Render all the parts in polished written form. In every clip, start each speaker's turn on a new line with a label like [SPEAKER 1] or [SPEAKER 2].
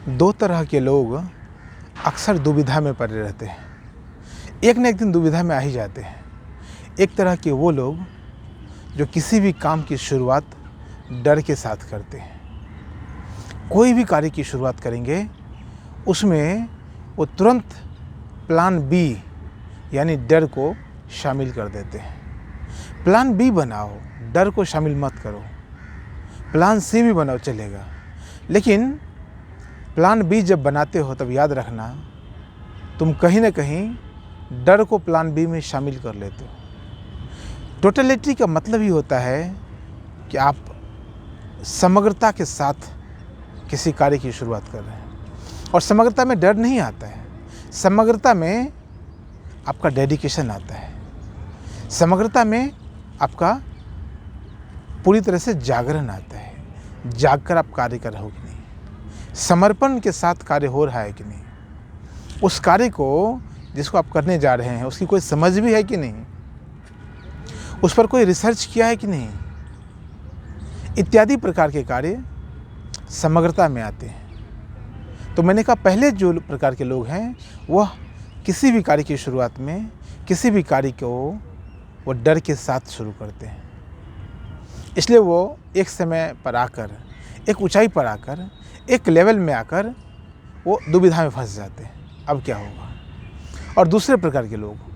[SPEAKER 1] दो तरह के लोग अक्सर दुविधा में पड़े रहते हैं। एक न एक दिन दुविधा में आ ही जाते हैं। एक तरह के वो लोग जो किसी भी काम की शुरुआत डर के साथ करते हैं। कोई भी कार्य की शुरुआत करेंगे उसमें वो तुरंत प्लान बी यानी डर को शामिल कर देते हैं। प्लान बी बनाओ, डर को शामिल मत करो। प्लान सी भी बनाओ, चलेगा, लेकिन प्लान बी जब बनाते हो तब याद रखना तुम कहीं ना कहीं डर को प्लान बी में शामिल कर लेते हो। टोटलिटी का मतलब ही होता है कि आप समग्रता के साथ किसी कार्य की शुरुआत कर रहे हैं। और समग्रता में डर नहीं आता है, समग्रता में आपका डेडिकेशन आता है। समग्रता में आपका पूरी तरह से जागरण आता है। जागकर आप कार्य कर रहे हो कि नहीं, समर्पण के साथ कार्य हो रहा है कि नहीं, उस कार्य को जिसको आप करने जा रहे हैं उसकी कोई समझ भी है कि नहीं, उस पर कोई रिसर्च किया है कि नहीं, इत्यादि प्रकार के कार्य समग्रता में आते हैं। तो मैंने कहा पहले जो प्रकार के लोग हैं वह किसी भी कार्य की शुरुआत में किसी भी कार्य को वो डर के साथ शुरू करते हैं। इसलिए वो एक समय पर आकर, एक ऊंचाई पर आकर, एक लेवल में आकर वो दुविधा में फंस जाते हैं, अब क्या होगा। और दूसरे प्रकार के लोग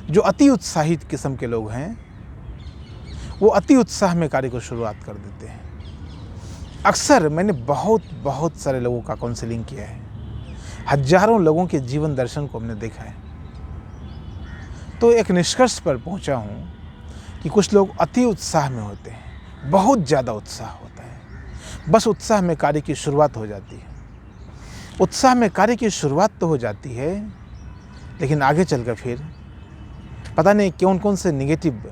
[SPEAKER 1] जो अति उत्साहित किस्म के लोग हैं वो अति उत्साह में कार्य को शुरुआत कर देते हैं। अक्सर मैंने बहुत सारे लोगों का काउंसलिंग किया है, हजारों लोगों के जीवन दर्शन को हमने देखा है। तो एक निष्कर्ष पर पहुंचा हूं कि कुछ लोग अति उत्साह में होते हैं, बहुत ज़्यादा उत्साह होता है, बस उत्साह में कार्य की शुरुआत हो जाती है। उत्साह में कार्य की शुरुआत तो हो जाती है, लेकिन आगे चलकर फिर पता नहीं कौन से नेगेटिव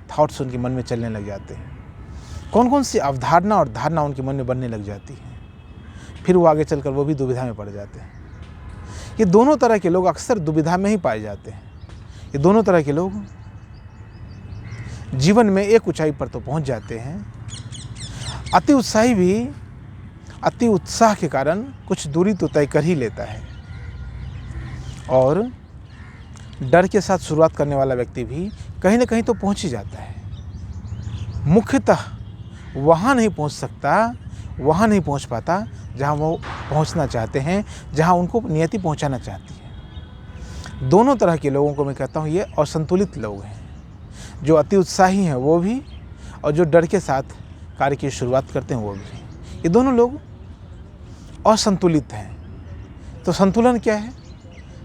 [SPEAKER 1] थॉट्स उनके मन में चलने लग जाते हैं, कौन सी अवधारणा और धारणा उनके मन में बनने लग जाती है। फिर वो आगे चलकर वो भी दुविधा में पड़ जाते हैं। ये दोनों तरह के लोग अक्सर दुविधा में ही पाए जाते हैं। ये दोनों तरह के लोग जीवन में एक ऊंचाई पर तो पहुंच जाते हैं। अति उत्साही भी अति उत्साह के कारण कुछ दूरी तो तय कर ही लेता है, और डर के साथ शुरुआत करने वाला व्यक्ति भी कहीं ना कहीं तो पहुंच ही जाता है। मुख्यतः वहाँ नहीं पहुंच सकता, वहाँ नहीं पहुंच पाता जहाँ वो पहुंचना चाहते हैं, जहाँ उनको नियति पहुंचाना चाहती है। दोनों तरह के लोगों को मैं कहता हूँ ये असंतुलित लोग हैं। जो अति उत्साही हैं वो भी, और जो डर के साथ कार्य की शुरुआत करते हैं वो भी। ये दोनों लोग असंतुलित हैं। तो संतुलन क्या है?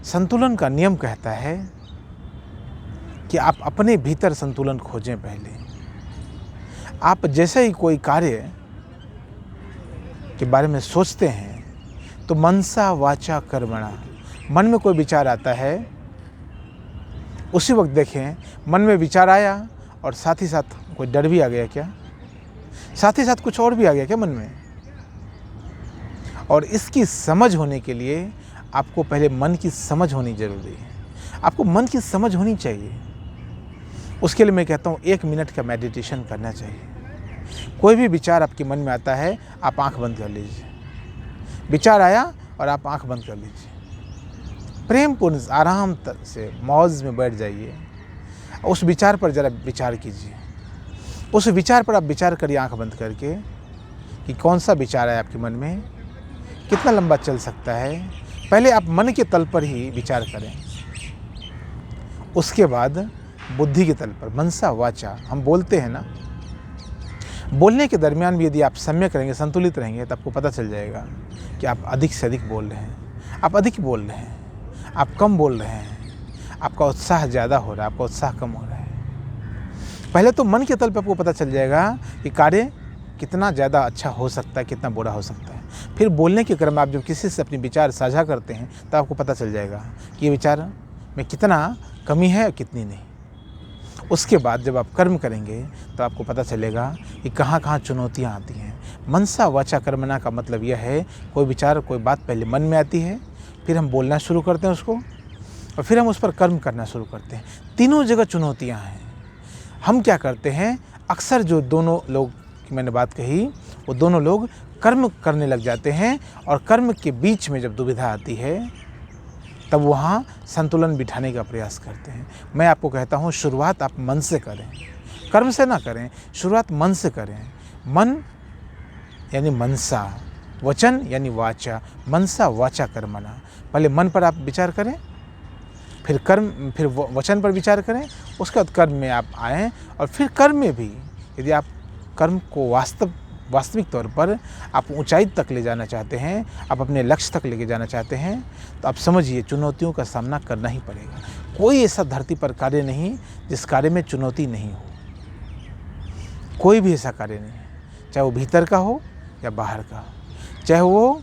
[SPEAKER 1] संतुलन का नियम कहता है कि आप अपने भीतर संतुलन खोजें। पहले आप जैसे ही कोई कार्य के बारे में सोचते हैं तो मनसा वाचा कर्मणा, मन में कोई विचार आता है उसी वक्त देखें मन में विचार आया और साथ ही साथ कोई डर भी आ गया क्या, साथ ही साथ कुछ और भी आ गया क्या मन में। और इसकी समझ होने के लिए आपको पहले मन की समझ होनी जरूरी है। आपको मन की समझ होनी चाहिए। उसके लिए मैं कहता हूँ 1 मिनट का मेडिटेशन करना चाहिए। कोई भी विचार आपके मन में आता है, आप आंख बंद कर लीजिए। विचार आया और आप आंख बंद कर लीजिए, प्रेमपूर्ण आराम से मौज में बैठ जाइए। उस विचार पर ज़रा विचार कीजिए। उस विचार पर आप विचार करिए आंख बंद करके कि कौन सा विचार है आपके मन में, कितना लंबा चल सकता है। पहले आप मन के तल पर ही विचार करें, उसके बाद बुद्धि के तल पर मनसा वाचा हम बोलते हैं ना, बोलने के दरमियान भी यदि आप सम्यक रहेंगे, संतुलित रहेंगे, तो आपको पता चल जाएगा कि आप अधिक से अधिक बोल रहे हैं, आप अधिक बोल रहे हैं, आप कम बोल रहे हैं, आपका उत्साह ज़्यादा हो रहा है, आपका उत्साह कम हो रहा है। पहले तो मन के तल पर आपको पता चल जाएगा कि कार्य कितना ज़्यादा अच्छा हो सकता है, कितना बुरा हो सकता है। फिर बोलने के क्रम में आप जब किसी से अपने विचार साझा करते हैं तो आपको पता चल जाएगा कि ये विचार में कितना कमी है और कितनी नहीं। उसके बाद जब आप कर्म करेंगे तो आपको पता चलेगा कि कहाँ कहाँ चुनौतियाँ आती हैं। मनसा वाचा कर्मणा का मतलब यह है, कोई विचार कोई बात पहले मन में आती है, फिर हम बोलना शुरू करते हैं उसको, और फिर हम उस पर कर्म करना शुरू करते हैं। तीनों जगह चुनौतियाँ हैं। हम क्या करते हैं, अक्सर जो दोनों लोग की मैंने बात कही, वो दोनों लोग कर्म करने लग जाते हैं और कर्म के बीच में जब दुविधा आती है तब वहाँ संतुलन बिठाने का प्रयास करते हैं। मैं आपको कहता हूँ शुरुआत आप मन से करें, कर्म से ना करें, शुरुआत मन से करें। मन यानी मनसा, वचन यानी वाचा, मनसा वाचा कर्मणा। पहले मन पर आप विचार करें, फिर कर्म, फिर वचन पर विचार करें, उसके बाद कर्म में आप आएँ। और फिर कर्म में भी यदि आप कर्म को वास्तविक तौर पर आप ऊंचाई तक ले जाना चाहते हैं, आप अपने लक्ष्य तक लेके जाना चाहते हैं, तो आप समझिए चुनौतियों का सामना करना ही पड़ेगा। कोई ऐसा धरती पर कार्य नहीं जिस कार्य में चुनौती नहीं हो। कोई भी ऐसा कार्य नहीं है, चाहे वो भीतर का हो या बाहर का हो, चाहे वो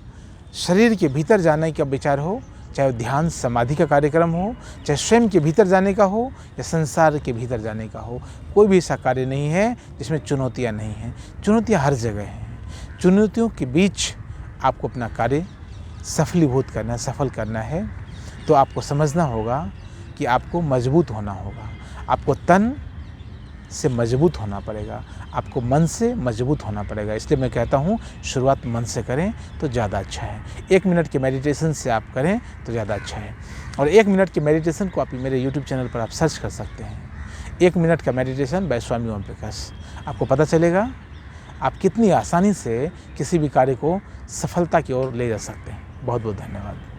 [SPEAKER 1] शरीर के भीतर जाने का विचार हो, चाहे ध्यान समाधि का कार्यक्रम हो, चाहे स्वयं के भीतर जाने का हो या संसार के भीतर जाने का हो। कोई भी ऐसा कार्य नहीं है जिसमें चुनौतियां नहीं हैं। चुनौतियां हर जगह हैं। चुनौतियों के बीच आपको अपना कार्य सफलीभूत करना है, सफल करना है। तो आपको समझना होगा कि आपको मजबूत होना होगा, आपको तन से मजबूत होना पड़ेगा, आपको मन से मजबूत होना पड़ेगा। इसलिए मैं कहता हूँ शुरुआत मन से करें तो ज़्यादा अच्छा है। 1 मिनट के मेडिटेशन से आप करें तो ज़्यादा अच्छा है। और 1 मिनट के मेडिटेशन को आप मेरे YouTube चैनल पर आप सर्च कर सकते हैं, 1 मिनट का मेडिटेशन बाय स्वामी ओम प्रकाश। आपको पता चलेगा आप कितनी आसानी से किसी भी कार्य को सफलता की ओर ले जा सकते हैं। बहुत बहुत धन्यवाद।